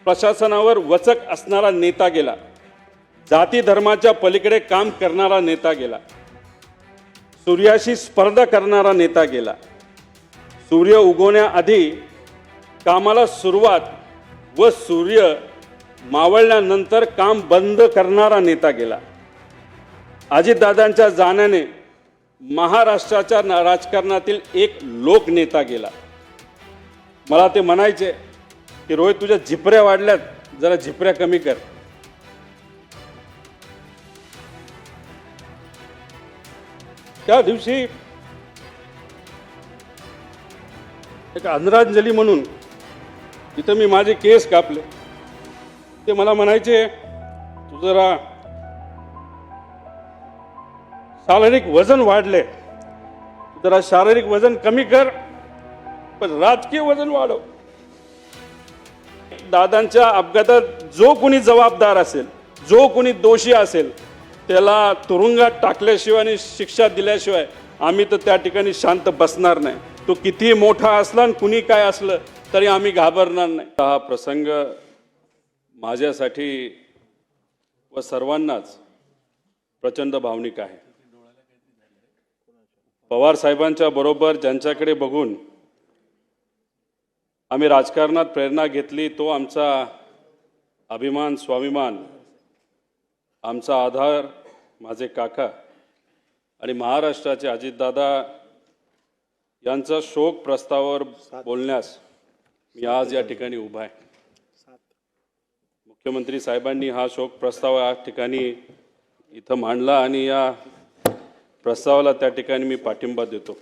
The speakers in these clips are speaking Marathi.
प्रशासनावर वचक असणारा नेता गेला, जाती धर्माच्या पलीकडे काम करणारा नेता गेला, सूर्याशी स्पर्धा करणारा नेता गेला, सूर्य उगवण्याआधी कामाला सुरुवात व सूर्य मावळल्यानंतर काम बंद करणारा नेता गेला. अजितदादांच्या जाण्याने महाराष्ट्राच्या राजकारणातील एक लोकनेता गेला. मला ते म्हणायचे की रोहित, तुझ्या झिपऱ्या वाढल्यात, जरा झिपऱ्या कमी कर. त्या दिवशी एक आदरांजली म्हणून इथं मी माझे केस कापले. ते मला म्हणायचे, तू जरा शारीरिक वजन वाढले, जरा शारीरिक वजन कमी कर, पण राजकीय वजन वाढव. दादांच्या अपघातात जो कोणी जबाबदार असेल, जो कोणी दोषी असेल, त्याला तुरुंगात टाकल्याशिवाय आणि शिक्षा दिल्याशिवाय आम्ही तर त्या ठिकाणी शांत बसणार नाही. तो किती मोठा असला आणि कुणी काय असलं तरी आम्ही घाबरणार नाही. हा प्रसंग माझ्यासाठी व सर्वांनाच प्रचंड भावनिक आहे. पवार साहेबांच्या बरोबर ज्यांच्याकडे बघून आम्ही राजकारणात प्रेरणा घेतली, तो आमचा अभिमान, स्वाभिमान, आमचा आधार, माझे काका आणि महाराष्ट्राचे अजितदादा यांचा शोक प्रस्तावावर बोलण्यास मी आज या ठिकाणी उभा आहे. मुख्यमंत्री साहेबांनी हा शोक प्रस्ताव या ठिकाणी इथं मांडला आणि या प्रस्तावाला त्या ठिकाणी मी पाठिंबा देतो.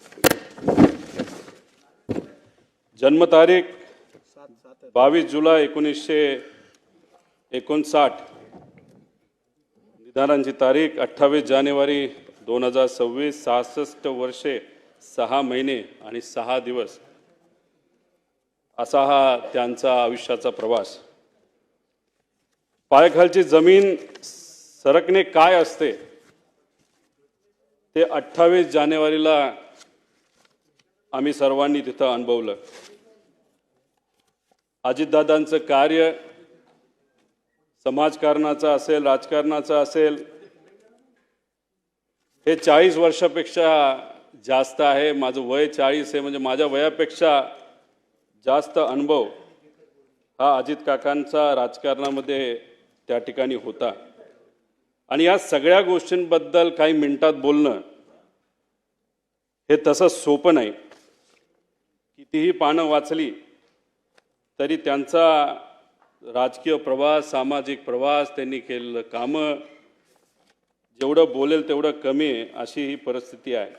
जन्मतारीख 22 जुलै 1959, निधनाची तारीख 28 जानेवारी 2026, 66 वर्षे 6 महिने आणि 6 दिवस असा हा त्यांचा आयुष्याचा प्रवास. पायाखालची जमीन सरकणे काय असते ते 28 जानेवारीला आम्ही सर्वांनी तिथं अनुभवलं. अजितदादांचं कार्य समाजकारणाचं असेल, राजकारणाचं असेल, हे 40 वर्षापेक्षा जास्त आहे. माझं वय 40 आहे, म्हणजे माझ्या वयापेक्षा जास्त अनुभव हा अजित काकांचा राजकारणामध्ये त्या ठिकाणी होता. आणि या सगळ्या गोष्टींबद्दल काही मिनिटात बोलणं हे तसं सोपं नाही. कितीही पानं वाचली तरी त्यांचा राजकीय प्रवास, सामाजिक प्रवास, त्यांनी केलेलं कामं, जेवढं बोलेल तेवढं कमी आहे, अशी ही परिस्थिती आहे.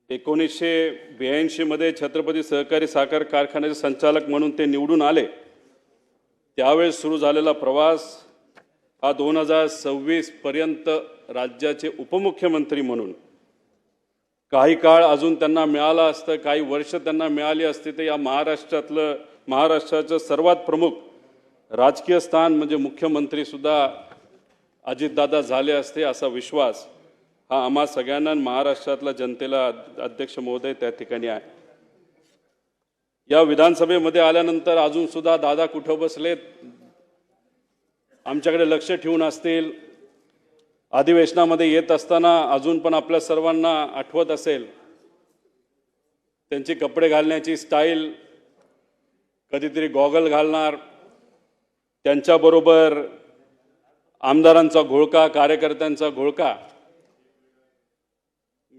1982 मध्ये छत्रपती सहकारी साखर कारखान्याचे संचालक म्हणून ते निवडून आले. त्यावेळेस सुरू झालेला प्रवास हा 2026 पर्यंत राज्याचे उपमुख्यमंत्री म्हणून काही काळ अजून त्यांना मिळाला असतं, काही वर्ष त्यांना मिळाली असती तर या महाराष्ट्राचं सर्वात प्रमुख राजकीय स्थान म्हणजे मुख्यमंत्री सुद्धा अजितदादा झाले असते, असा विश्वास हा आम्हा सगळ्यांना, महाराष्ट्रातल्या जनतेला अध्यक्ष महोदय त्या ठिकाणी आहे. या विधानसभेमध्ये आल्यानंतर अजून सुद्धा दादा कुठं बसलेत आमच्याकडे लक्ष ठेवून असतील. अधिवेशनामध्ये येत असताना अजून पण आपल्या सर्वांना आठवत असेल त्यांची कपडे घालण्याची स्टाईल, कधीतरी गॉगल घालणार, त्यांच्याबरोबर आमदारांचा घोळका, कार्यकर्त्यांचा घोळका.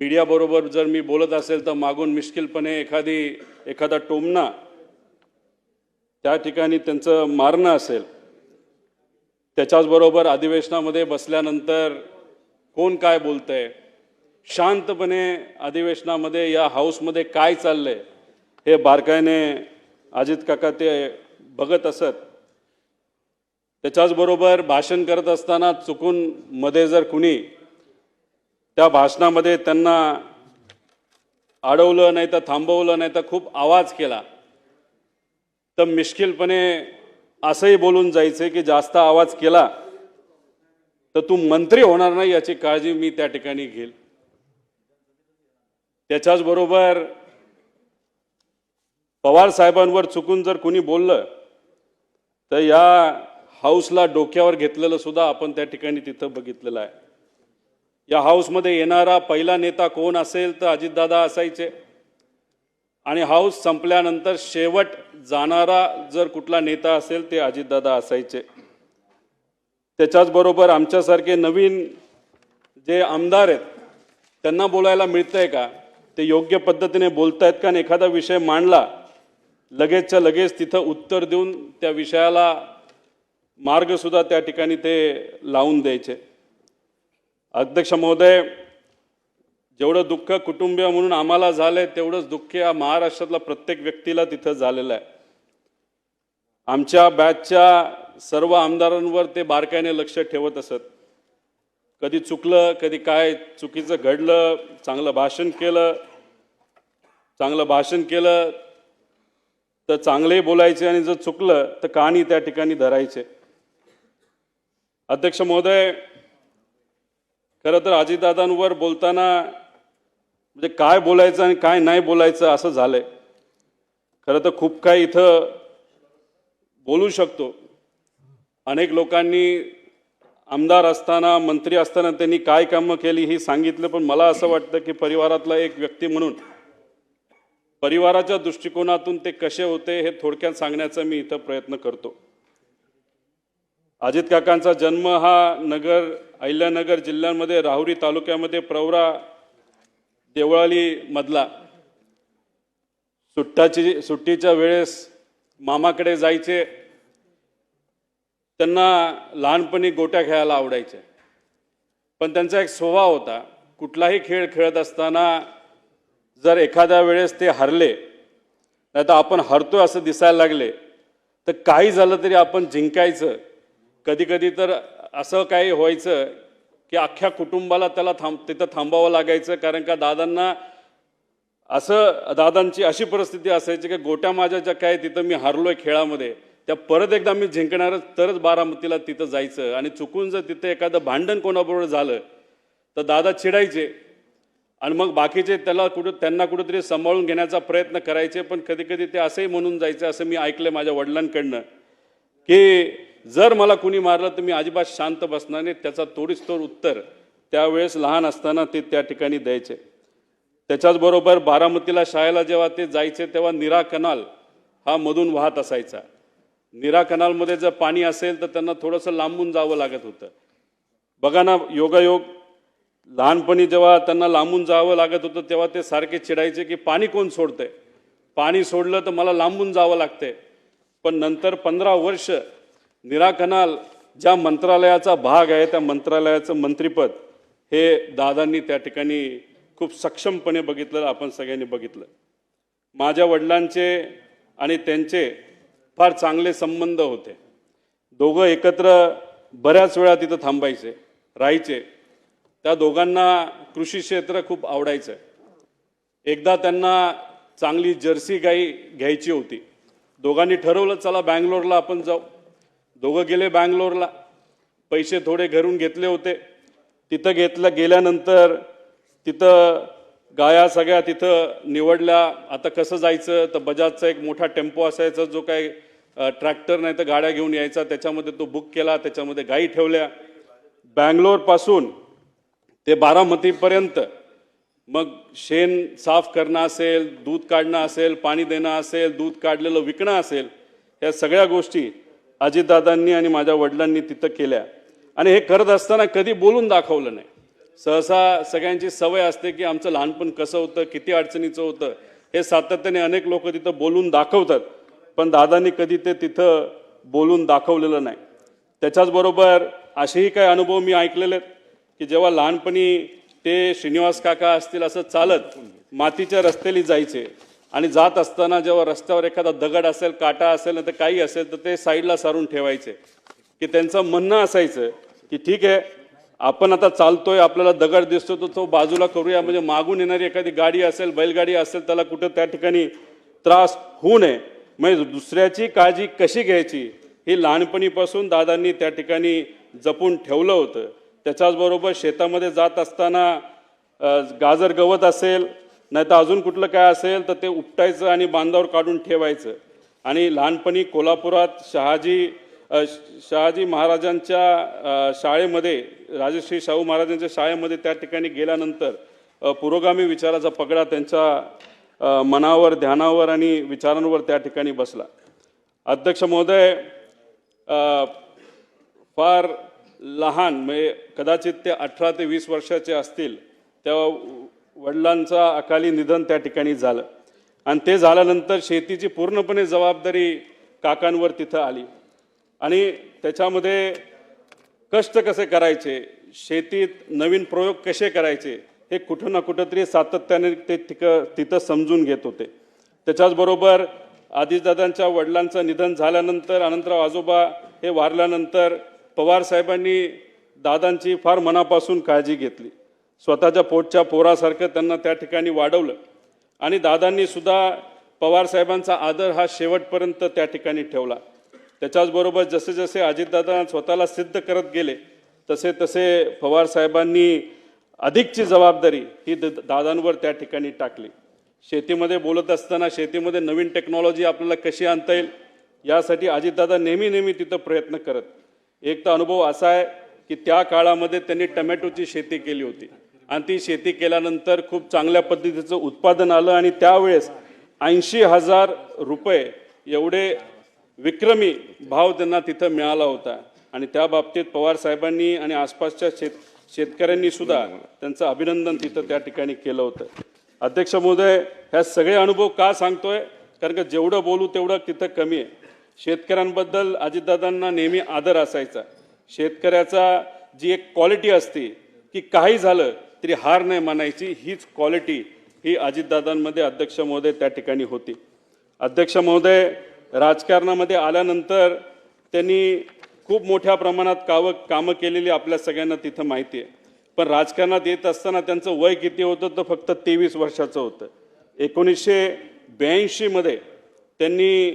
मीडियाबरोबर जर मी बोलत असेल तर मागून मिश्किलपणे एखादा टोमणा, त्या ठिकाणी त्यांचं मारणं असेल. त्याच्याचबरोबर अधिवेशनामध्ये बसल्यानंतर कोण काय बोलतंय, शांतपणे अधिवेशनामध्ये या हाऊसमध्ये काय चाललंय हे बारकाईने अजित काका ते बघत असत. त्याच्याचबरोबर भाषण करत असताना चुकून मध्ये जर कुणी त्या भाषणामध्ये त्यांना अडवलं नाही तर थांबवलं नाही तर खूप आवाज केला तर मिश्किलपणे असंही बोलून जायचे की जास्त आवाज केला तर तू मंत्री होणार नाही याची काळजी मी त्या ठिकाणी घेईल. त्याच्याचबरोबर पवार साहेबांवर चुकून जर कोणी बोललं तर या हाऊसला डोक्यावर घेतलेलं सुद्धा आपण त्या ठिकाणी तिथं बघितलेलं आहे. या हाऊसमध्ये येणारा पहिला नेता कोण असेल तर अजितदादा असायचे आणि हाऊस संपल्यानंतर शेवट जाणारा जर कुठला नेता असेल ते अजितदादा असायचे. त्याच्याचबरोबर आमच्यासारखे नवीन जे आमदार आहेत त्यांना बोलायला मिळतंय का, ते योग्य पद्धतीने बोलतायत का, आणि एखादा विषय मांडला लगेचच्या लगेच तिथं उत्तर देऊन त्या विषयाला मार्गसुद्धा त्या ठिकाणी ते लावून द्यायचे. अध्यक्ष महोदय, जेवढं दुःख कुटुंबीय म्हणून आम्हाला झालंय तेवढंच दुःख या महाराष्ट्रातला प्रत्येक व्यक्तीला तिथं झालेलं आहे. आमच्या बॅचच्या सर्व आमदारांवर ते बारकाईने लक्ष ठेवत असत. कधी चुकलं, कधी काय चुकीचं घडलं, चांगलं भाषण केलं तर चांगले बोलायचे आणि जर चुकलं तर कहाणी त्या ठिकाणी धरायचे. अध्यक्ष महोदय, खरं तर अजितदादांवर बोलताना म्हणजे काय बोलायचं आणि काय नाही बोलायचं असं झालंय. खरं तर खूप काही इथं बोलू शकतो. अनेक लोकांनी आमदार असताना, मंत्री असताना त्यांनी काय कामं केली ही सांगितलं, पण मला असं वाटतं की परिवारातला एक व्यक्ती म्हणून परिवाराच्या दृष्टिकोनातून ते कसे होते हे थोडक्यात सांगण्याचा मी इथं प्रयत्न करतो. अजित काकांचा जन्म हा अहिल्यानगर जिल्ह्यामध्ये राहुरी तालुक्यामध्ये प्रवरा देवळाली मधला. सुट्टीच्या वेळेस मामाकडे जायचे. त्यांना लहानपणी गोट्या खेळायला आवडायचे, पण त्यांचा एक स्वभाव होता, कुठलाही खेळ खेळत असताना जर एखाद्या वेळेस ते हरले, नाही तर आपण हरतोय असं दिसायला लागले तर काही झालं तरी आपण जिंकायचं. कधी कधी तर असं काही व्हायचं की अख्ख्या कुटुंबाला त्याला तिथं थांबावं लागायचं, कारण का दादांची अशी परिस्थिती असायची की गोट्या माझ्या ज्या काय तिथं मी हारलोय खेळामध्ये, त्या परत एकदा मी जिंकणारच तरच बारामतीला तिथं जायचं. आणि चुकून जर तिथं एखादं भांडण कोणाबरोबर झालं तर दादा चिडायचे आणि मग बाकीचे त्यांना कुठेतरी सांभाळून घेण्याचा प्रयत्न करायचे. पण कधी कधी ते असंही म्हणून जायचे, असं मी ऐकलं माझ्या वडिलांकडनं, की जर मला कुणी मारलं तर मी अजिबात शांत बसणार नाही, त्याचा तोडीस तोड उत्तर त्यावेळेस लहान असताना ते त्या ठिकाणी द्यायचे. त्याच्याचबरोबर बारामतीला शाळेला जेव्हा ते जायचे तेव्हा नीरा कनाल हा मधून वाहत असायचा. नीरा कनालमध्ये जर पाणी असेल तर त्यांना थोडंसं लांबून जावं लागत होतं. बघा ना, योगायोग लहानपणी जेव्हा त्यांना लांबून जावं लागत होतं तेव्हा ते सारखे चिडायचे की पाणी कोण सोडतंय, पाणी सोडलं तर मला लांबून जावं लागतंय. पण नंतर 15 वर्ष नीरा कनाल ज्या मंत्रालयाचा भाग आहे त्या मंत्रालयाचं मंत्रिपद हे दादांनी त्या ठिकाणी खूप सक्षमपणे बघितलं, आपण सगळ्यांनी बघितलं. माझ्या वडिलांचे आणि त्यांचे फार चांगले संबंध होते. दोघं एकत्र बऱ्याच वेळा तिथं थांबायचे, राहायचे. त्या दोघांना कृषी क्षेत्र खूप आवडायचं. एकदा त्यांना चांगली जर्सी गाई घ्यायची होती. दोघांनी ठरवलं चला बँगलोरला आपण जाऊ. दोघं गेले बँगलोरला. पैसे थोडे घरून घेतले होते. तिथं गेल्यानंतर तिथं गाया सगळ्या तिथं निवडल्या. आता कसं जायचं तर बजाजचा एक मोठा टेम्पो असायचा, जो काही ट्रॅक्टर नाही तर गाड्या घेऊन यायचा, त्याच्यामध्ये तो बुक केला, त्याच्यामध्ये गाई ठेवल्या. बँगलोरपासून ते बारामतीपर्यंत मग शेण साफ करणं असेल, दूध काढणं असेल, पाणी देणं असेल, दूध काढलेलं विकणं असेल, या सगळ्या गोष्टी अजितदादांनी आणि माझ्या वडिलांनी तिथं केल्या. आणि हे करत असताना कधी बोलून दाखवलं नाही. सहसा सगळ्यांची सवय असते की आमचं लहानपण कसं होतं, किती अडचणीचं होतं, हे सातत्याने अनेक लोक तिथं बोलून दाखवतात, पण दादांनी कधी ते तिथं बोलून दाखवलेलं नाही. त्याच्याचबरोबर असेही काही अनुभव मी ऐकलेले आहेत की जेव्हा लहानपणी ते श्रीनिवास काका असतील असं चालत मातीच्या रस्त्याला जायचे आणि जात असताना जेव्हा रस्त्यावर एखादा दगड असेल, काटा असेल ना तर काही असेल तर ते साईडला सारून ठेवायचे. की त्यांचं म्हणणं असायचं की ठीक आहे, आपण आता चालतोय, आपल्याला दगड दिसतो तर तो बाजूला करूया, म्हणजे मागून येणारी एखादी गाडी असेल, बैलगाडी असेल, त्याला कुठं त्या ठिकाणी त्रास होऊ नये. म्हणजे दुसऱ्याची काळजी कशी घ्यायची ही लहानपणीपासून दादांनी त्या ठिकाणी जपून ठेवलं होतं. त्याच्याचबरोबर शेतामध्ये जात असताना गाजर गवत असेल नाही तर अजून कुठलं काय असेल तर ते उपटायचं आणि बांधावर काढून ठेवायचं. आणि लहानपणी कोल्हापुरात शहाजी शहाजी महाराजांच्या शाळेमध्ये, राजश्री शाहू महाराजांच्या शाळेमध्ये त्या ठिकाणी गेल्यानंतर पुरोगामी विचाराचा पगडा त्यांच्या मनावर, ध्यानावर आणि विचारांवर त्या ठिकाणी बसला. अध्यक्ष महोदय, फार लहान म्हणजे कदाचित ते 18 ते 20 वर्षाचे असतील तेव्हा वडिलांचा अकाली निधन त्या ठिकाणी झालं आणि ते झाल्यानंतर शेतीची पूर्णपणे जबाबदारी काकांवर तिथं आली आणि त्याच्यामध्ये कष्ट कसे करायचे, शेतीत नवीन प्रयोग कसे करायचे हे कुठं ना कुठंतरी सातत्याने ते तिथं समजून घेत होते. त्याच्याचबरोबर आदिदादांच्या वडिलांचं निधन झाल्यानंतर अनंतराव आजोबा हे वारल्यानंतर पवार साहेबांनी दादांची फार मनापासून काळजी घेतली. स्वतःच्या पोटच्या पोरासारखं त्यांना त्या ठिकाणी वाढवलं आणि दादांनी सुद्धा पवार साहेबांचा आदर हा शेवटपर्यंत त्या ठिकाणी ठेवला. त्याच्याचबरोबर जसे जसे अजितदादा स्वतःला सिद्ध करत गेले तसे तसे पवार साहेबांनी अधिकची जबाबदारी ही दादांवर त्या ठिकाणी टाकली. शेतीमध्ये बोलत असताना शेतीमध्ये नवीन टेक्नॉलॉजी आपल्याला कशी आणता येईल यासाठी अजितदादा नेहमी तिथं प्रयत्न करत. एक तर अनुभव असा आहे की त्या काळामध्ये त्यांनी टमॅटोची शेती केली होती आणि ती शेती केल्यानंतर खूप चांगल्या पद्धतीचं उत्पादन आलं आणि त्यावेळेस 80,000 रुपये एवढे विक्रमी भाव त्यांना तिथं मिळाला होता आणि त्या बाबतीत पवार साहेबांनी आणि आसपासच्या शेतकऱ्यांनी सुद्धा त्यांचं अभिनंदन तिथं त्या ठिकाणी केलं होतं. अध्यक्ष महोदय, ह्या सगळे अनुभव का सांगतोय कारण का जेवढं बोलू तेवढं तिथं कमी आहे. शेतकऱ्यांबद्दल अजितदादांना नेहमी आदर असायचा. शेतकऱ्याचा जी एक क्वालिटी असते की काही झालं तरी हार नाही मानायची, हीच क्वालिटी ही अजितदादांमध्ये अध्यक्ष महोदय त्या ठिकाणी होती. अध्यक्ष महोदय, राजकारणामध्ये आल्यानंतर त्यांनी खूप मोठ्या प्रमाणात कामं केलेली आपल्या सगळ्यांना तिथं माहिती आहे. पण राजकारणात येत असताना त्यांचं वय किती होतं तर फक्त 23 वर्षाचं होतं. 1982 मध्ये त्यांनी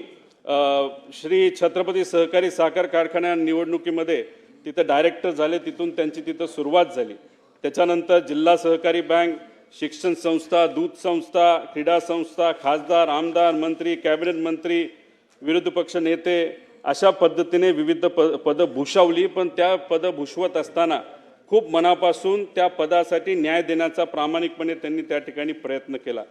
श्री छत्रपती सहकारी साखर कारखान्या निवडणुकीमध्ये तिथं डायरेक्टर झाले. तिथून त्यांची तिथं सुरुवात झाली. त्याच्यानंतर जिल्हा सहकारी बँक, शिक्षण संस्था, दूध संस्था, क्रीडा संस्था, खासदार, आमदार, मंत्री, कॅबिनेट मंत्री, विरोधी पक्ष नेते अशा पद्धतीने विविध पदं भूषवली. पण त्या पदं भूषवत असताना खूप मनापासून त्या पदासाठी न्याय देण्याचा प्रामाणिकपणे त्यांनी त्या ठिकाणी प्रयत्न केला.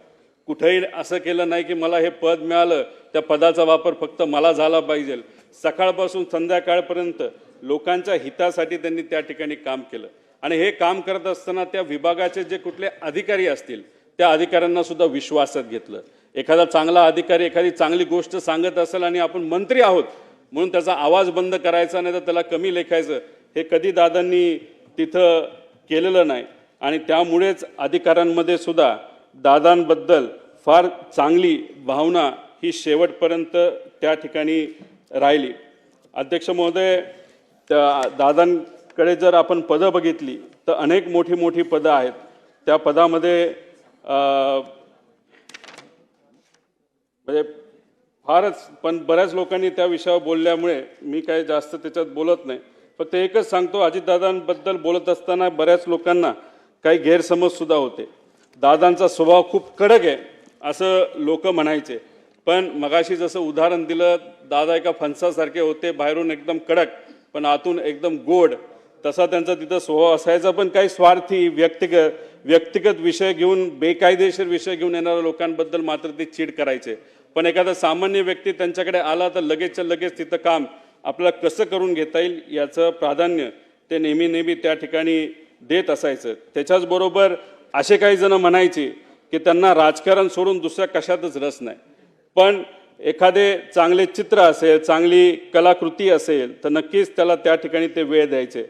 कुठेही असं केलं नाही की मला हे पद मिळालं त्या पदाचा वापर फक्त मला झाला पाहिजे. सकाळपासून संध्याकाळपर्यंत लोकांच्या हितासाठी त्यांनी त्या ठिकाणी काम केलं आणि हे काम करत असताना त्या विभागाचे जे कुठले अधिकारी असतील त्या अधिकाऱ्यांना सुद्धा विश्वासात घेतलं. एखादा चांगला अधिकारी एखादी चांगली गोष्ट सांगत असेल आणि आपण मंत्री आहोत म्हणून त्याचा आवाज बंद करायचा नाही तर त्याला कमी लेखायचं हे कधी दादांनी तिथं केलेलं नाही आणि त्यामुळेच अधिकाऱ्यांमध्ये सुद्धा दादांबद्दल फार चांगली भावना ही शेवटपर्यंत त्या ठिकाणी राहिली. अध्यक्ष महोदय, त्या दादांकडे जर आपण पदं बघितली तर अनेक मोठी पदं आहेत. त्या पदामध्ये म्हणजे फारच पण बऱ्याच लोकांनी त्या विषयावर बोलल्यामुळे मी काही जास्त त्याच्यात बोलत नाही. फक्त एकच सांगतो, अजितदादांबद्दल बोलत असताना बऱ्याच लोकांना काही गैरसमज सुद्धा होते. दादांचा स्वभाव खूप कडक आहे असं लोक म्हणायचे. पण मगाशी जसं उदाहरण दिलं, दादा एका फणसासारखे होते, बाहेरून एकदम कडक पण आतून एकदम गोड, तसा त्यांचा तिथं स्वभाव असायचा. पण काही स्वार्थी व्यक्तिगत विषय घेऊन, बेकायदेशीर विषय घेऊन येणाऱ्या लोकांबद्दल मात्र ते चीड करायचे. पण एखादा सामान्य व्यक्ती त्यांच्याकडे आला तर लगेचच्या लगेच तिथं काम आपल्याला कसं करून घेता येईल याचं प्राधान्य ते नेहमी त्या ठिकाणी देत असायचं. त्याच्याचबरोबर असे काही जण म्हणायचे की त्यांना राजकारण सोडून दुसऱ्या कशातच रस नाही. पण एखादे चांगले चित्र असेल, चांगली कलाकृती असेल तर नक्कीच त्याला त्या ठिकाणी ते वेळ द्यायचे.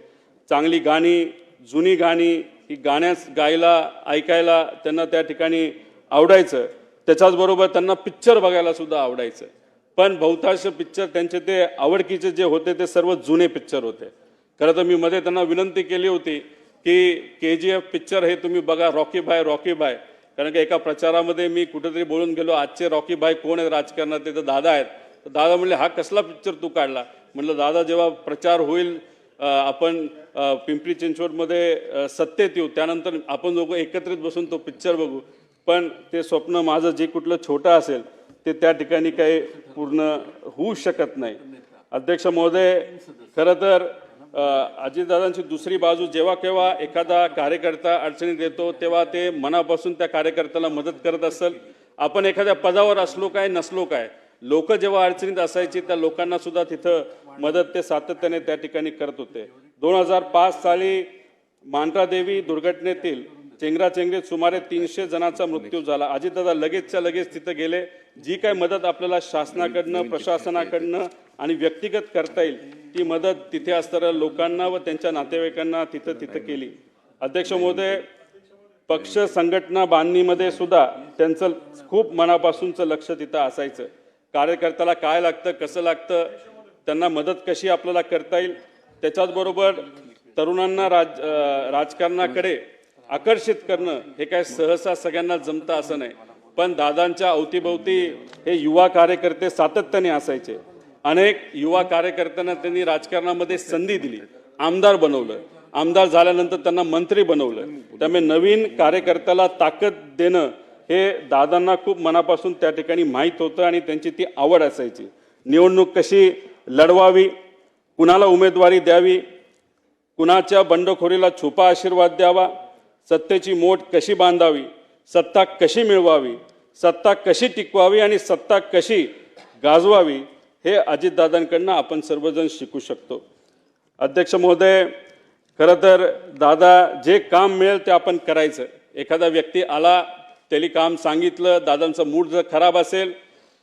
चांगली गाणी, जुनी गाणी ही गायला ऐकायला त्यांना त्या ठिकाणी आवडायचं. त्याच्याचबरोबर त्यांना पिक्चर बघायला सुद्धा आवडायचं. पण बहुतांश पिक्चर त्यांचे ते आवडकीचे जे होते ते सर्व जुने पिक्चर होते. खरं तर मी मध्ये त्यांना विनंती केली होती की KGF पिक्चर हे तुम्ही बघा, रॉकी भाय. कारण की एका प्रचारामध्ये मी कुठेतरी बोलून गेलो, आजचे रॉकी भाई कोण आहेत राजकारणात, ते तर दादा आहेत. तर दादा म्हणले, हा कसला पिक्चर तू काढला? म्हटलं, दादा जेव्हा प्रचार होईल, आपण पिंपरी चिंचवडमध्ये सत्तेत येऊ, त्यानंतर आपण दोघं एकत्रित बसून तो पिक्चर बघू. पण ते स्वप्न माझं जे कुठलं छोटं असेल ते त्या ठिकाणी काही पूर्ण होऊ शकत नाही. अध्यक्ष महोदय, खरं तर अजितदादांची दुसरी बाजू, जेव्हा केव्हा एखादा कार्यकर्ता अडचणीत येतो तेव्हा ते मनापासून त्या कार्यकर्त्याला मदत करत असेल. आपण एखाद्या पदावर असलो काय नसलो काय, लोक जेव्हा अडचणीत असायची त्या लोकांना सुद्धा तिथं मदत ते सातत्याने त्या ठिकाणी करत होते. 2005 साली मांढरादेवी दुर्घटनेतील चेंगराचेंगरीत सुमारे 300 जणांचा मृत्यू झाला. अजितदादा लगेचच्या लगेच तिथं गेले. जी काय मदत आपल्याला शासनाकडनं, प्रशासनाकडनं आणि व्यक्तिगत करता येईल ती मदत तिथे असणाऱ्या लोकांना व त्यांच्या नातेवाईकांना तिथं केली. अध्यक्ष महोदय, पक्ष संघटना बांधणीमध्ये सुद्धा त्यांचं खूप मनापासूनचं लक्ष तिथं असायचं. कार्यकर्त्याला काय लागतं, कसं लागतं, त्यांना मदत कशी आपल्याला करता येईल, त्याच्याचबरोबर तरुणांना राजकारणाकडे आकर्षित करणं हे काय सहसा सगळ्यांना जमतं असं नाही. पण दादांच्या अवतीभोवती हे युवा कार्यकर्ते सातत्याने असायचे. अनेक युवा कार्यकर्त्यांना त्यांनी राजकारणामध्ये संधी दिली, आमदार बनवलं, आमदार झाल्यानंतर त्यांना मंत्री बनवलं. त्यामुळे नवीन कार्यकर्त्याला ताकद देणं हे दादांना खूप मनापासून त्या ठिकाणी माहीत होतं आणि त्यांची ती आवड असायची. निवडणूक कशी लढवावी, कुणाला उमेदवारी द्यावी, कुणाच्या बंडखोरीला छुपा आशीर्वाद द्यावा, सत्तेची मोठ कशी बांधावी, सत्ता कशी मिळवावी, सत्ता कशी टिकवावी आणि सत्ता कशी गाजवावी, हे अजितदादांकडनं आपण सर्वजण शिकू शकतो. अध्यक्ष महोदय, खरं तर दादा जे काम मिळेल ते आपण करायचं. एखादा व्यक्ती आला, त्याला काम सांगितलं, दादांचा मूड जर खराब असेल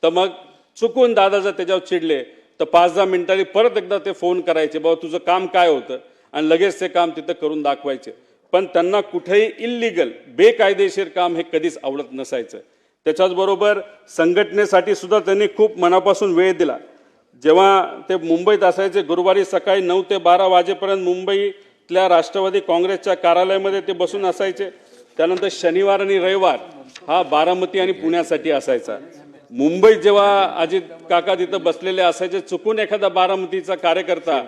तर मग चुकून दादा जर त्याच्यावर चिडले तर 5-10 मिनिटांनी परत एकदा ते फोन करायचे, बाबा तुझं काम काय होतं, आणि लगेच ते काम तिथं करून दाखवायचे. पण त्यांना कुठेही इल्लीगल, बेकायदेशीर काम हे कधीच आवडत नसायचं. त्याच्याचबरोबर संघटनेसाठी सुद्धा त्यांनी खूप मनापासून वेळ दिला. जेव्हा ते मुंबईत असायचे, गुरुवारी सकाळी 9 ते 12 वाजेपर्यंत मुंबईतल्या राष्ट्रवादी काँग्रेसच्या कार्यालयामध्ये ते बसून असायचे. त्यानंतर शनिवार आणि रविवार हा बारामती आणि पुण्यासाठी असायचा. मुंबईत जेव्हा अजित काका तिथं बसलेले असायचे, चुकून एखादा बारामतीचा कार्यकर्ता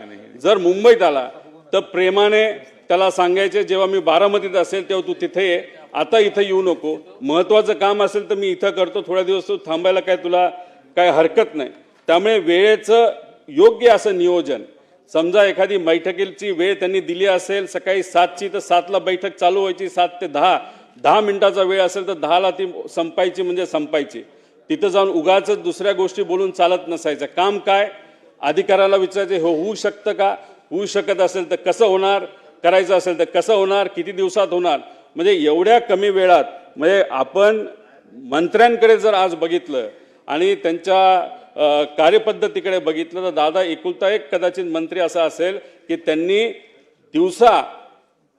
जर मुंबईत आला तर प्रेमाने त्याला सांगायचे, जेव्हा मी बारामतीत असेल तेव्हा तू तिथे ये, आता इथं येऊ नको, महत्त्वाचं काम असेल तर मी इथं करतो, थोड्या दिवस तू थांबायला काय तुला काय हरकत नाही. त्यामुळे वेळेचं योग्य असं नियोजन, समजा एखादी बैठकीची वेळ त्यांनी दिली असेल सकाळी 7ची तर 7ला बैठक चालू व्हायची, 7 ते 10 मिनिटाचा वेळ असेल तर 10ला ती संपायची म्हणजे संपायची. तिथं जाऊन उगाच दुसऱ्या गोष्टी बोलून चालत नसायचं. काम काय, अधिकाऱ्याला विचारायचे, हो होऊ शकतं का, होऊ शकत असेल तर कसं होणार, करायचं असेल तर कसं होणार, किती दिवसात होणार. म्हणजे एवढ्या कमी वेळात, म्हणजे आपण मंत्र्यांकडे जर आज बघितलं आणि त्यांच्या कार्यपद्धतीकडे बघितलं तर दादा एकुलता एक कदाचित मंत्री असा असेल की त्यांनी दिवसा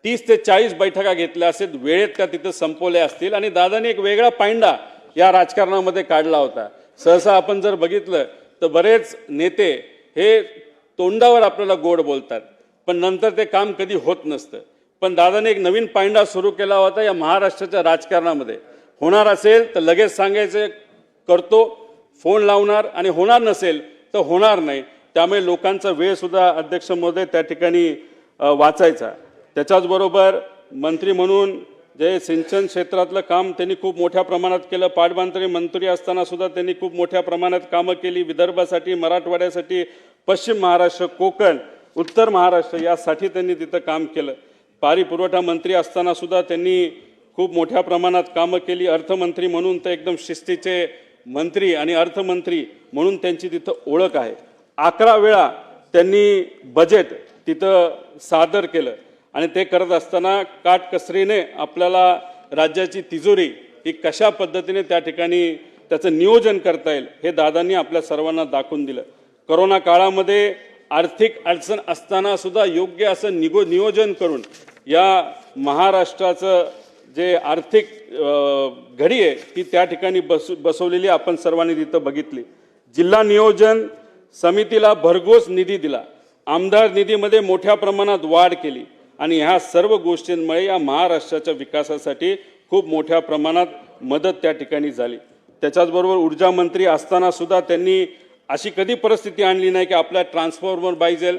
30 ते 40 बैठका घेतल्या असेल, वेळेत त्या तिथं संपवल्या असतील. आणि दादांनी एक वेगळा पायंडा या राजकारणामध्ये काढला होता. सहसा आपण जर बघितलं तर बरेच नेते हे तोंडावर आपल्याला गोड बोलतात पण नंतर ते काम कधी होत नसतं. पण दादाने एक नवीन पायंडा सुरू केला होता या महाराष्ट्राच्या राजकारणामध्ये. होणार असेल तर लगेच सांगायचं करतो, फोन लावणार, आणि होणार नसेल तर होणार नाही. त्यामुळे लोकांचा वेळ सुद्धा अध्यक्ष महोदय त्या ठिकाणी वाचायचा. त्याच्याचबरोबर मंत्री म्हणून जे सिंचन क्षेत्रातलं काम त्यांनी खूप मोठ्या प्रमाणात केलं. पाटबंधारे मंत्री असताना सुद्धा त्यांनी खूप मोठ्या प्रमाणात कामं केली. विदर्भासाठी, मराठवाड्यासाठी, पश्चिम महाराष्ट्र, कोकण, उत्तर महाराष्ट्र यासाठी त्यांनी तिथं काम केलं. पाणी पुरवठा मंत्री असताना सुद्धा त्यांनी खूप मोठ्या प्रमाणात कामं केली. अर्थमंत्री म्हणून तर एकदम शिस्तीचे मंत्री आणि अर्थमंत्री म्हणून त्यांची तिथं ओळख आहे. 11 वेळा त्यांनी बजेट तिथं सादर केलं आणि ते करत असताना काटकसरीने आपल्याला राज्याची तिजोरी ही कशा पद्धतीने त्या ठिकाणी त्याचं नियोजन करता येईल हे दादांनी आपल्या सर्वांना दाखवून दिलं. कोरोना काळामध्ये आर्थिक अडचण असताना सुद्धा योग्य असं नियोजन करून या महाराष्ट्राचं जे आर्थिक घडी आहे ती त्या ठिकाणी बसवलेली आपण सर्वांनी तिथं बघितली. जिल्हा नियोजन समितीला भरघोस निधी दिला. आमदार निधीमध्ये मोठ्या प्रमाणात वाढ केली आणि ह्या सर्व गोष्टींमुळे या महाराष्ट्राच्या विकासासाठी खूप मोठ्या प्रमाणात मदत त्या ठिकाणी झाली. त्याच्याचबरोबर ऊर्जा मंत्री असताना सुद्धा त्यांनी अशी कधी परिस्थिती आणली नाही की आपल्याला ट्रान्सफॉर्मर पाहिजे,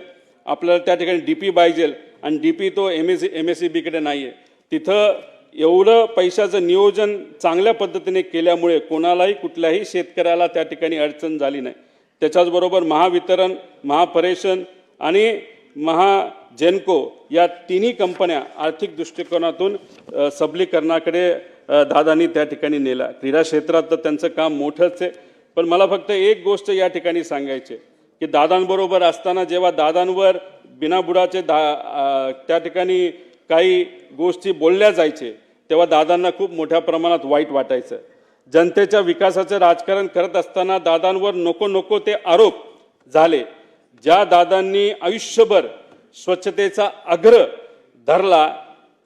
आपल्याला त्या ठिकाणी डीपी पाहिजे आणि डीपी तो MSEBकडे नाही आहे. तिथं एवढं पैशाचं नियोजन चांगल्या पद्धतीने केल्यामुळे कोणालाही कुठल्याही शेतकऱ्याला त्या ठिकाणी अडचण झाली नाही. त्याच्याचबरोबर महावितरण, महापरेषण आणि महाजेनको या तिन्ही कंपन्या आर्थिक दृष्टिकोनातून सबलीकरणाकडे दादांनी त्या ठिकाणी नेला. क्रीडा क्षेत्रात तर त्यांचं काम मोठंच आहे, पण मला फक्त एक गोष्ट या ठिकाणी सांगायची की दादांबरोबर असताना जेव्हा दादांवर बिनाबुडाचे त्या ठिकाणी काही गोष्टी बोलल्या जायचे तेव्हा दादांना खूप मोठ्या प्रमाणात वाईट वाटायचं. जनतेच्या विकासाचं राजकारण करत असताना दादांवर नको नको ते आरोप झाले. ज्या दादांनी आयुष्यभर स्वच्छतेचा अग्र धरला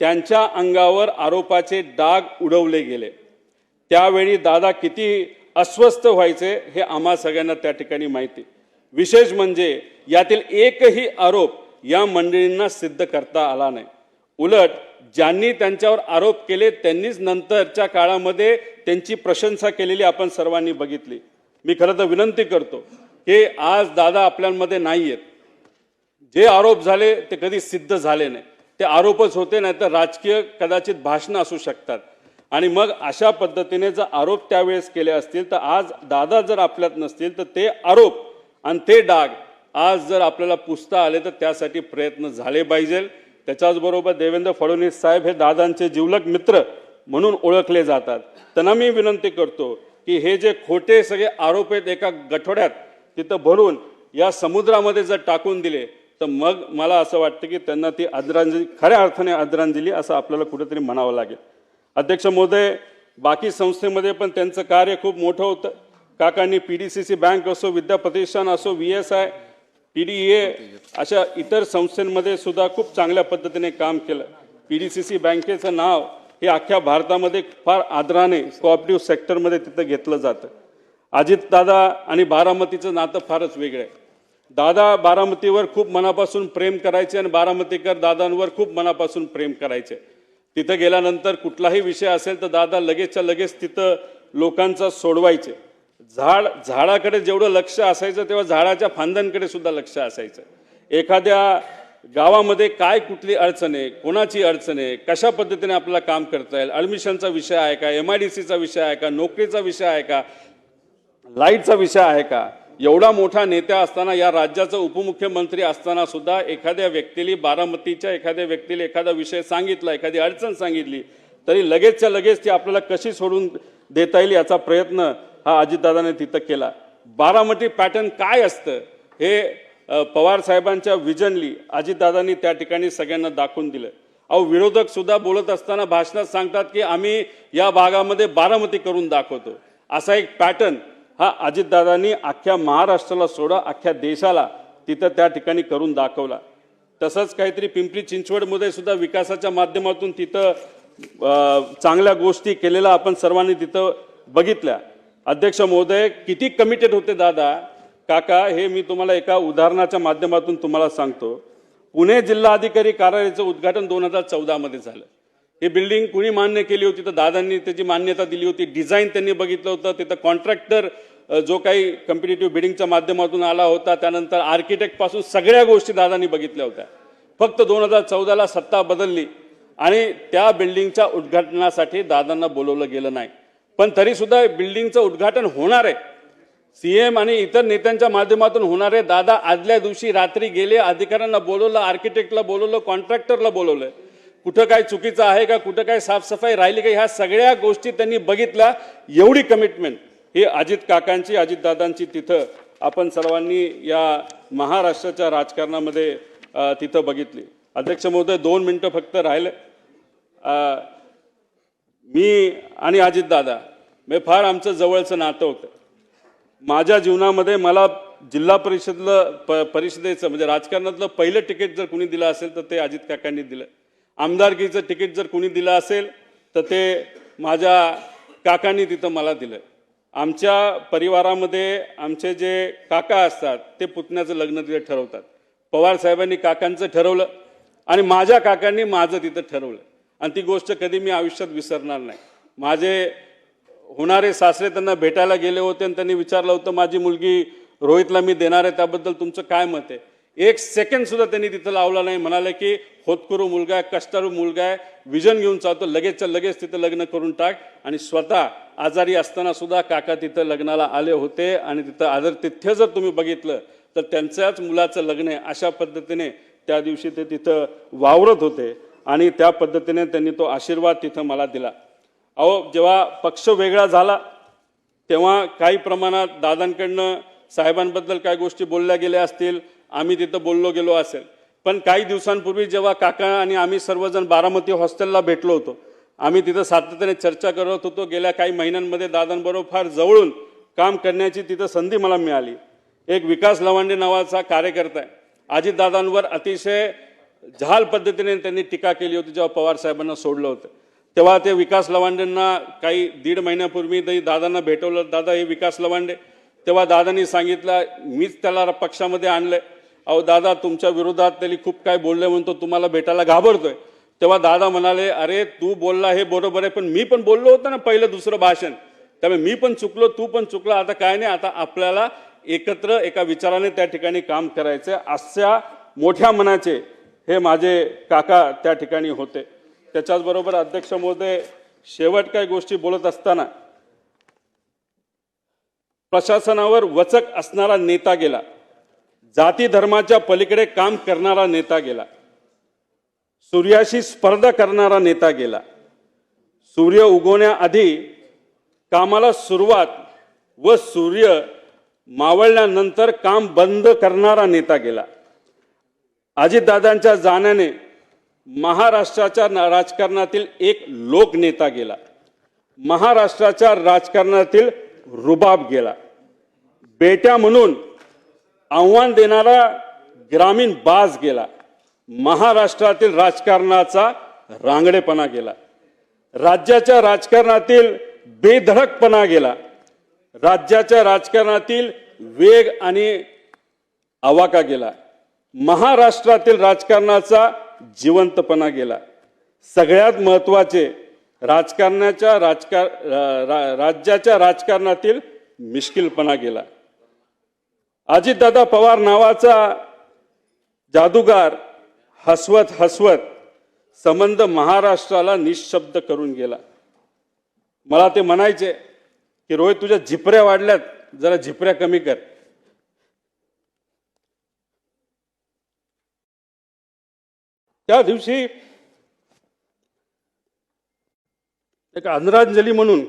त्यांच्या अंगावर आरोपाचे डाग उडवले गेले. त्यावेळी दादा किती अस्वस्थ व्हायचे हे आम्हा सगळ्यांना त्या ठिकाणी माहिती. विशेष म्हणजे यातील एकही आरोप या मंडळींना सिद्ध करता आला नाही. उलट ज्यांनी त्यांच्यावर आरोप केले त्यांनीच नंतरच्या काळामध्ये त्यांची प्रशंसा केलेली आपण सर्वांनी बघितली. मी खरं तर विनंती करतो की आज दादा आपल्यामध्ये नाही आहेत. जे आरोप झाले ते कधी सिद्ध झाले नाही, ते आरोपच होते, नाही तर राजकीय कदाचित भाषणं असू शकतात. आणि मग अशा पद्धतीने जर आरोप त्यावेळेस केले असतील तर आज दादा जर आपल्यात नसतील तर ते आरोप आणि ते डाग आज जर आपल्याला पुसता आले तर त्यासाठी प्रयत्न झाले पाहिजे. त्याच्याचबरोबर देवेंद्र फडणवीस साहेब हे दादांचे जिवलग मित्र म्हणून ओळखले जातात. त्यांना मी विनंती करतो की हे जे खोटे सगळे आरोप आहेत एका गठोड्यात तिथं भरून या समुद्रामध्ये जर टाकून दिले तर मग मला असं वाटतं की त्यांना ती आदरांजली, खऱ्या अर्थाने आदरांजली असं आपल्याला कुठेतरी म्हणावं लागेल. अध्यक्ष महोदय, बाकी संस्थेमध्ये पण त्यांचं कार्य खूप मोठं होतं. काकांनी PDCC बँक असो, विद्या प्रतिष्ठान असो, VSI, PDEA अशा इतर संस्थांमध्ये सुद्धा खूप चांगल्या पद्धतीने काम केलं. PDCC बँकेचं नाव हे अख्ख्या भारतामध्ये फार आदराने कोऑपरेटिव्ह सेक्टरमध्ये तिथं घेतलं जातं. अजितदादा आणि बारामतीचं नातं फारच वेगळं आहे. दादा बारामतीवर खूप मनापासून प्रेम करायचे आणि बारामतीकर दादांवर खूप मनापासून प्रेम करायचे. तिथं गेल्यानंतर कुठलाही विषय असेल तर दादा लगेचच्या लगेच तिथं लोकांचा सोडवायचे. झाडाकडे जेवढं लक्ष असायचं तेव्हा झाडाच्या फांद्यांकडे सुद्धा लक्ष असायचं. एखाद्या गावामध्ये काय कुठली अडचण आहे, कोणाची अडचण आहे, कशा पद्धतीने आपल्याला काम करता येईल, ॲडमिशनचा विषय आहे का, MIDCचा विषय आहे का, नोकरीचा विषय आहे का, लाईटचा विषय आहे का, एवढा मोठा नेता असताना, या राज्याचा उपमुख्यमंत्री असताना सुद्धा एखाद्या व्यक्तीला, बारामतीच्या एखाद्या व्यक्तीला एखादा विषय सांगितला, एखादी अडचण सांगितली तरी लगेचच्या लगेच ती आपल्याला कशी सोडून देता येईल याचा प्रयत्न हा अजितदादाने तिथं केला. बारामती पॅटर्न काय असतं हे पवार साहेबांच्या विजनली अजितदादांनी त्या ठिकाणी सगळ्यांना दाखवून दिलं. अहो, विरोधक सुद्धा बोलत असताना भाषणात सांगतात की आम्ही या भागामध्ये बारामती करून दाखवतो. असा एक पॅटर्न हा अजितदादांनी अख्ख्या महाराष्ट्राला सोडा अख्ख्या देशाला तिथं त्या ठिकाणी करून दाखवला. तसंच काहीतरी पिंपरी चिंचवडमध्ये सुद्धा विकासाच्या माध्यमातून तिथं चांगल्या गोष्टी केलेल्या आपण सर्वांनी तिथं बघितल्या. अध्यक्ष महोदय, किती कमिटेड होते दादा काका हे मी तुम्हाला एका उदाहरणाच्या माध्यमातून तुम्हाला सांगतो. पुणे जिल्हाधिकारी कार्यालयाचं उद्घाटन 2014 मध्ये झालं. ही बिल्डिंग कुणी मान्य केली होती तर दादांनी त्याची मान्यता दिली होती. डिझाईन त्यांनी बघितलं होतं. तिथं कॉन्ट्रॅक्टर जो काही कॉम्पिटिटिव्ह बिडिंगच्या माध्यमातून आला होता, त्यानंतर आर्किटेक्ट पासून सगळ्या गोष्टी दादांनी बघितल्या होत्या. फक्त 2014ला सत्ता बदलली आणि त्या बिल्डिंगच्या उद्घाटनासाठी दादांना बोलवलं गेलं नाही. पण तरी सुद्धा बिल्डिंगचं उद्घाटन होणार आहे, CM आणि इतर नेत्यांच्या माध्यमातून होणार आहे. दादा आदल्या दिवशी रात्री गेले, अधिकाऱ्यांना बोलवलं, आर्किटेक्टला बोलवलं, कॉन्ट्रॅक्टरला बोलवलं. कुठं काय चुकीचं आहे का, कुठं काय साफसफाई राहिली का, ह्या सगळ्या गोष्टी त्यांनी बघितल्या. एवढी कमिटमेंट ही अजित काकांची, अजितदादांची तिथं आपण सर्वांनी या महाराष्ट्राच्या राजकारणामध्ये तिथं बघितली. अध्यक्ष महोदय, 2 मिनिटं फक्त राहिले. मी आणि अजितदादा फार आमचं जवळचं नातं होतं. माझ्या जीवनामध्ये मला जिल्हा परिषदेचं म्हणजे राजकारणातलं पहिलं तिकीट जर कुणी दिलं असेल तर ते अजित काकांनी दिलं. आमदारकीचं तिकीट जर कुणी दिलं असेल तर ते माझ्या काकांनी तिथं मला दिलं. आमच्या परिवारामध्ये आमचे जे काका असतात ते पुतण्याचं लग्न तिथे ठरवतात. पवार साहेबांनी काकांचं ठरवलं आणि माझ्या काकांनी माझं तिथं ठरवलं. आणि ती गोष्ट कधी मी आयुष्यात विसरणार नाही. माझे होणारे सासरे त्यांना भेटायला गेले होते आणि त्यांनी विचारलं होतं, माझी मुलगी रोहितला मी देणार आहे, त्याबद्दल तुमचं काय मत आहे. एक सेकंड सुद्धा त्यांनी तिथं लावला नाही. म्हणाले की होतकरू मुलगा आहे, कष्टाळू मुलगा आहे, विजन घेऊन चालतो, लगेचच्या लगेच तिथं लग्न करून टाक. आणि स्वतः आजारी असताना सुद्धा काका तिथं लग्नाला आले होते आणि तिथं आदर तिथं जर तुम्ही बघितलं तर त्यांच्याच मुलाचं लग्न आहे अशा पद्धतीने त्या दिवशी ते तिथं वावरत होते आणि त्या पद्धतीने त्यांनी तो आशीर्वाद तिथं मला दिला. अहो, जेव्हा पक्ष वेगळा झाला तेव्हा काही प्रमाणात दादांकडनं साहेबांबद्दल काही गोष्टी बोलल्या गेल्या असतील, आम्ही तिथं बोललो गेलो असेल. पण काही दिवसांपूर्वी जेव्हा काका आणि आम्ही सर्वजण बारामती हॉस्टेलला भेटलो होतो, आम्ही तिथं सातत्याने चर्चा करत होतो. गेल्या काही महिन्यांमध्ये दादांबरोबर फार जवळून काम करण्याची तिथं संधी मला मिळाली. एक विकास लवांडे नावाचा कार्यकर्ता आहे, अजितदादांवर अतिशय झाल पद्धतीने त्यांनी टीका केली होती जेव्हा पवार साहेबांना सोडलं होतं. तेव्हा ते विकास लवांडेंना काही 1.5 महिन्यापूर्वी दादांना भेटवलं. दादा हे विकास लवांडे. तेव्हा दादांनी सांगितलं, मीच त्याला पक्षामध्ये आणलंय. अहो दादा, तुमच्या विरोधात त्यांनी खूप काय बोलले म्हणतो, तुम्हाला भेटायला घाबरतोय. तेव्हा दादा म्हणाले, अरे तू बोलला हे बरोबर आहे, पण मी पण बोललो होतो ना पहिलं दुसरं भाषण, त्यामुळे मी पण चुकलो, तू पण चुकला. आता काय नाही, आता आपल्याला एकत्र एका विचाराने त्या ठिकाणी काम करायचं. अशा मोठ्या मनाचे हे माझे काका त्या ठिकाणी होते. त्याच्याचबरोबर अध्यक्ष महोदय, शेवट काही गोष्टी बोलत असताना प्रशासनावर वचक असणारा नेता गेला, जाती धर्माच्या पलीकडे काम करणारा नेता गेला, सूर्याशी स्पर्धा करणारा नेता गेला, सूर्य उगवण्याआधी कामाला सुरुवात व सूर्य मावळल्यानंतर काम बंद करणारा नेता गेला. अजितदादांच्या जाण्याने महाराष्ट्राच्या राजकारणातील एक लोकनेता गेला, महाराष्ट्राच्या राजकारणातील रुबाब गेला, बेट्या म्हणून आव्हान देणारा ग्रामीण बाज गेला, महाराष्ट्रातील राजकारणाचा रांगडेपणा गेला, राज्याच्या राजकारणातील बेधडकपणा गेला, राज्याच्या राजकारणातील वेग आणि आवाका गेला, महाराष्ट्रातील राजकारणाचा जिवंतपणा गेला. सगळ्यात महत्त्वाचे, राज्याच्या राजकारणातील मिश्किलपणा गेला. अजितदादा पवार नावाचा जादूगार हसवत हसवत संबंध महाराष्ट्राला निशब्द करून गेला. मला ते म्हणायचे की रोहित, तुझ्या झिपऱ्या वाढल्यात, जरा झिपऱ्या कमी कर. त्या दिवशी एक आदरांजली म्हणून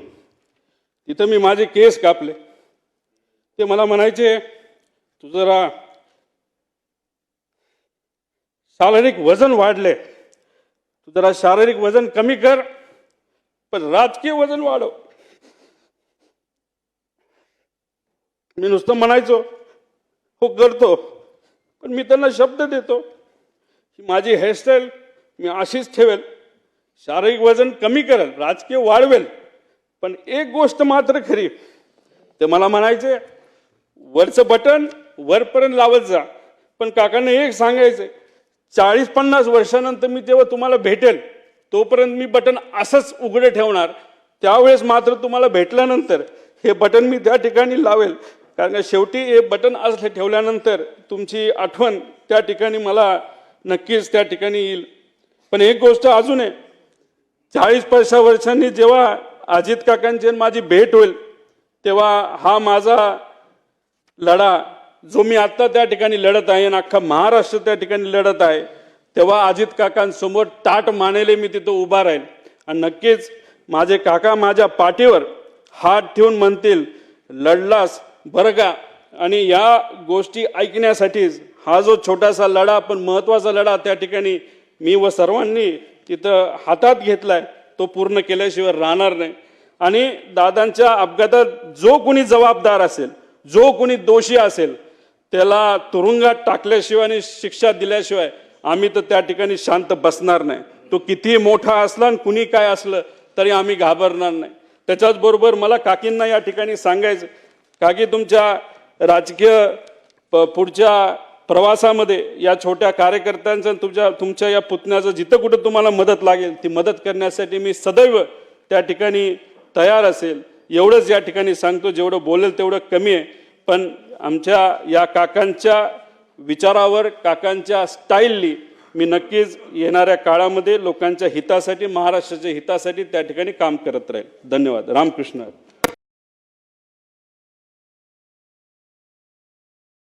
तिथं मी माझे केस कापले. ते मला म्हणायचे, तू जरा शारीरिक वजन वाढले, तू जरा शारीरिक वजन कमी कर, पण राजकीय वजन वाढव. मी नुसतं म्हणायचो हो करतो, पण मी त्यांना शब्द देतो की माझी हेअरस्टाईल मी अशीच ठेवेल, शारीरिक वजन कमी करेल, राजकीय वाढवेल. पण एक गोष्ट मात्र खरी, ते मला म्हणायचे वरचं बटन वरपर्यंत लावत जा, पण काकांना एक सांगायचं, 40-50 वर्षानंतर मी जेव्हा तुम्हाला भेटेल तोपर्यंत मी बटन असंच उघडे ठेवणार, त्यावेळेस मात्र तुम्हाला भेटल्यानंतर हे बटन मी त्या ठिकाणी लावेल. कारण शेवटी हे बटन असं ठेवल्यानंतर तुमची आठवण त्या ठिकाणी मला नक्कीच त्या ठिकाणी येईल. पण एक गोष्ट अजून आहे, 40-50 वर्षांनी जेव्हा अजित काकांची माझी भेट होईल तेव्हा हा माझा लढा जो मी आत्ता त्या ठिकाणी लढत आहे आणि अख्खा महाराष्ट्र त्या ठिकाणी लढत आहे, तेव्हा अजित काकांसमोर ताट मानेले मी तिथं उभा राहील. आणि नक्कीच माझे काका माझ्या पाठीवर हात ठेवून म्हणतील, लढलास बरं का. आणि या गोष्टी ऐकण्यासाठीच हा जो छोटासा लढा पण महत्त्वाचा लढा त्या ठिकाणी मी व सर्वांनी तिथं हातात घेतलाय, तो पूर्ण केल्याशिवाय राहणार नाही. आणि दादांच्या अपघातात जो कोणी जबाबदार असेल, जो कोणी दोषी असेल, त्याला तुरुंगात टाकल्याशिवाय आणि शिक्षा दिल्याशिवाय आम्ही तर त्या ठिकाणी शांत बसणार नाही. तो किती मोठा असला आणि कुणी काय असलं तरी आम्ही घाबरणार नाही. त्याच्याच बरोबर मला काकींना या ठिकाणी सांगायचं, काकी तुमच्या राजकीय पुढच्या प्रवासामध्ये या छोट्या कार्यकर्त्यांचं तुमच्या या पुतण्याचं जिथं कुठं तुम्हाला मदत लागेल ती मदत करण्यासाठी मी सदैव त्या ठिकाणी तयार असेल. एवढंच या ठिकाणी सांगतो, जेवढं बोलेल तेवढं कमी आहे. पण आमच्या या काकांच्या विचारावर, काकांच्या स्टाईलनी मी नक्कीच येणाऱ्या काळामध्ये लोकांच्या हितासाठी, महाराष्ट्राच्या हितासाठी त्या ठिकाणी काम करत राहील. धन्यवाद. रामकृष्ण.